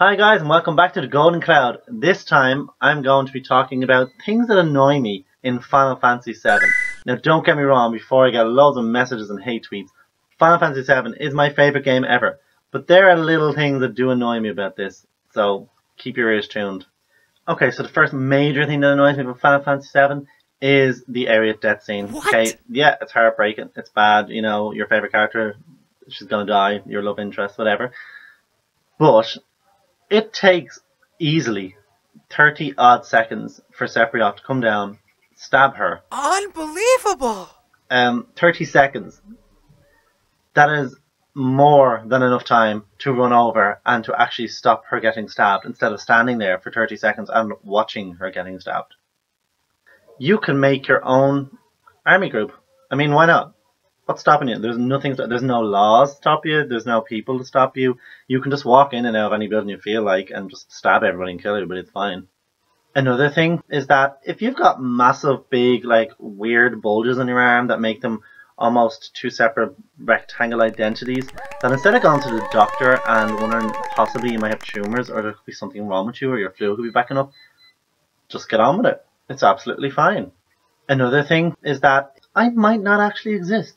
Hi guys and welcome back to the Golden Cloud. This time I'm going to be talking about things that annoy me in Final Fantasy VII. Now don't get me wrong, before I get loads of messages and hate tweets, Final Fantasy VII is my favourite game ever. But there are little things that do annoy me about this, so keep your ears tuned. Okay, so the first major thing that annoys me about Final Fantasy VII is the area death scene. What? Okay, yeah, it's heartbreaking, it's bad, you know, your favourite character, she's gonna die, your love interest, whatever. But it takes easily 30 odd seconds for Sephiroth to come down, stab her. Unbelievable! 30 seconds. That is more than enough time to run over and to actually stop her getting stabbed instead of standing there for 30 seconds and watching her getting stabbed. You can make your own army group. I mean, why not? What's stopping you? There's nothing. There's no laws to stop you. There's no people to stop you. You can just walk in and out of any building you feel like and just stab everybody and kill everybody. It's fine. Another thing is that if you've got massive, big, like weird bulges on your arm that make them almost two separate rectangle identities, then instead of going to the doctor and wondering possibly you might have tumours or there could be something wrong with you or your flu could be backing up, just get on with it. It's absolutely fine. Another thing is that I might not actually exist.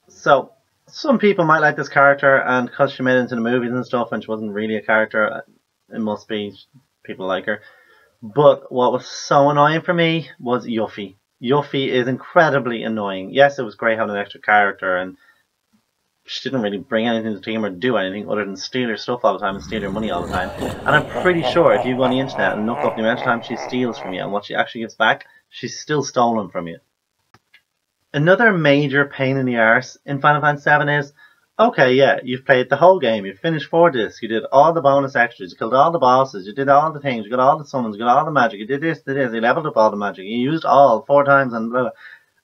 So, some people might like this character, and because she made it into the movies and stuff, and she wasn't really a character, it must be people like her. But what was so annoying for me was Yuffie. Yuffie is incredibly annoying. Yes, it was great having an extra character, and she didn't really bring anything to the team or do anything other than steal her stuff all the time and steal her money all the time. And I'm pretty sure if you go on the internet and look up the amount of time she steals from you and what she actually gives back, she's still stolen from you. Another major pain in the arse in Final Fantasy VII is, okay, yeah, you've played the whole game, you've finished 4 discs, you did all the bonus extras, you killed all the bosses, you did all the things, you got all the summons, you got all the magic, you did this, you leveled up all the magic, you used all 4 times and blah, blah.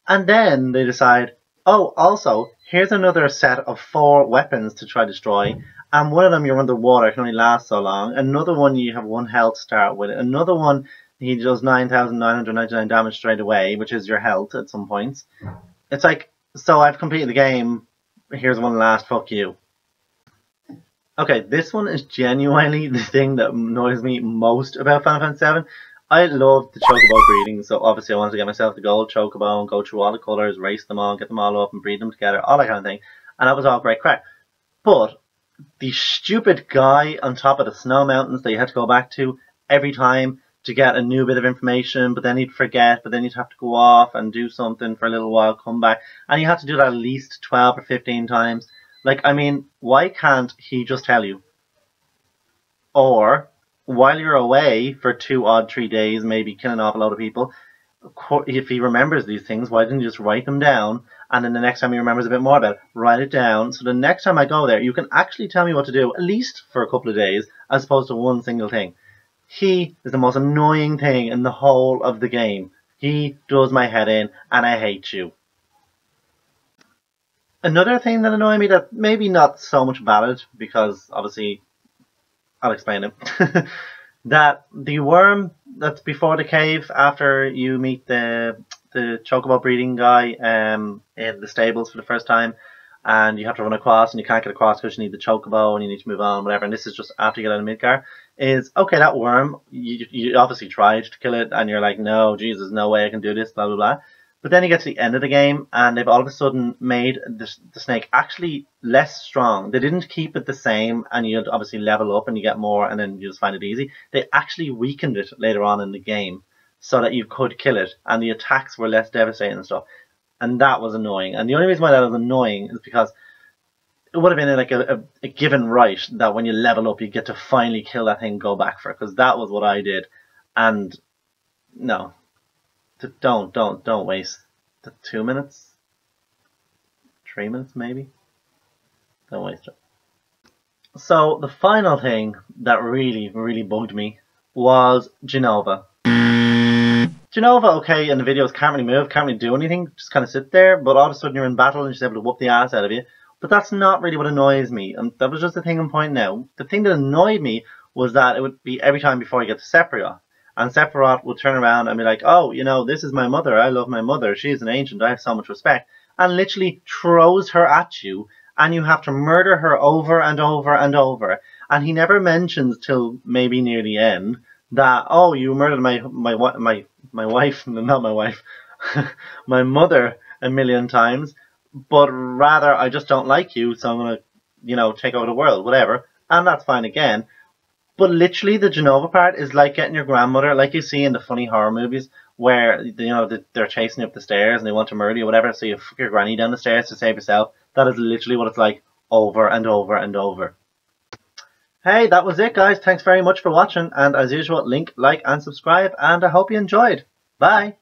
And then they decide, oh, also, here's another set of 4 weapons to try to destroy, and one of them you're underwater, can only last so long, another one you have 1 health to start with, another one he does 9,999 damage straight away, which is your health at some points. It's like, so I've completed the game, here's one last, fuck you. Okay, this one is genuinely the thing that annoys me most about Final Fantasy VII. I love the chocobo breeding, so obviously I wanted to get myself the gold chocobo and go through all the colours, race them all, get them all up and breed them together, all that kind of thing. And that was all great crack. But the stupid guy on top of the snow mountains that you had to go back to every time to get a new bit of information, but then he'd forget, but then you'd have to go off and do something for a little while, come back, and you have to do that at least 12 or 15 times. Like, I mean, why can't he just tell you? Or, while you're away for 2 odd 3 days, maybe killing off a lot of people, if he remembers these things, why didn't you just write them down, and then the next time he remembers a bit more about it, write it down, so the next time I go there, you can actually tell me what to do, at least for a couple of days, as opposed to one single thing. He is the most annoying thing in the whole of the game. He does my head in, and I hate you. Another thing that annoyed me that maybe not so much valid, because obviously I'll explain it, that the worm that's before the cave after you meet the chocobo breeding guy in the stables for the first time, and you have to run across and you can't get across because you need the chocobo and you need to move on, whatever, and this is just after you get out of Midgar, is, okay, that worm, you obviously tried to kill it and you're like, no, Jesus, no way I can do this, blah, blah, blah. But then you get to the end of the game and they've all of a sudden made the snake actually less strong. They didn't keep it the same and you obviously level up and you get more and then you just find it easy. They actually weakened it later on in the game so that you could kill it and the attacks were less devastating and stuff. And that was annoying. And the only reason why that was annoying is because it would have been like a given right that when you level up you get to finally kill that thing and go back for it. Because that was what I did. And no. Don't waste the 2 minutes. 3 minutes maybe. Don't waste it. So the final thing that really bugged me was Genova. Genova, okay, in the videos can't really move, can't really do anything, just kind of sit there, but all of a sudden you're in battle and she's able to whoop the ass out of you. But that's not really what annoys me, and that was just the thing I'm pointing out. The thing that annoyed me was that it would be every time before you get to Sephiroth. And Sephiroth would turn around and be like, oh, you know, this is my mother, I love my mother, she's an ancient, I have so much respect. And literally throws her at you and you have to murder her over and over and over. And he never mentions till maybe near the end that, oh, you murdered my wife, not my wife, my mother a million times, but rather I just don't like you, so I'm gonna, take over the world, whatever. And that's fine again. But literally, the Genova part is like getting your grandmother, like you see in the funny horror movies, where they're chasing you up the stairs and they want to murder you, whatever. So you fuck your granny down the stairs to save yourself. That is literally what it's like, over and over and over. Hey, that was it, guys. Thanks very much for watching, and as usual, like, and subscribe, and I hope you enjoyed. Bye.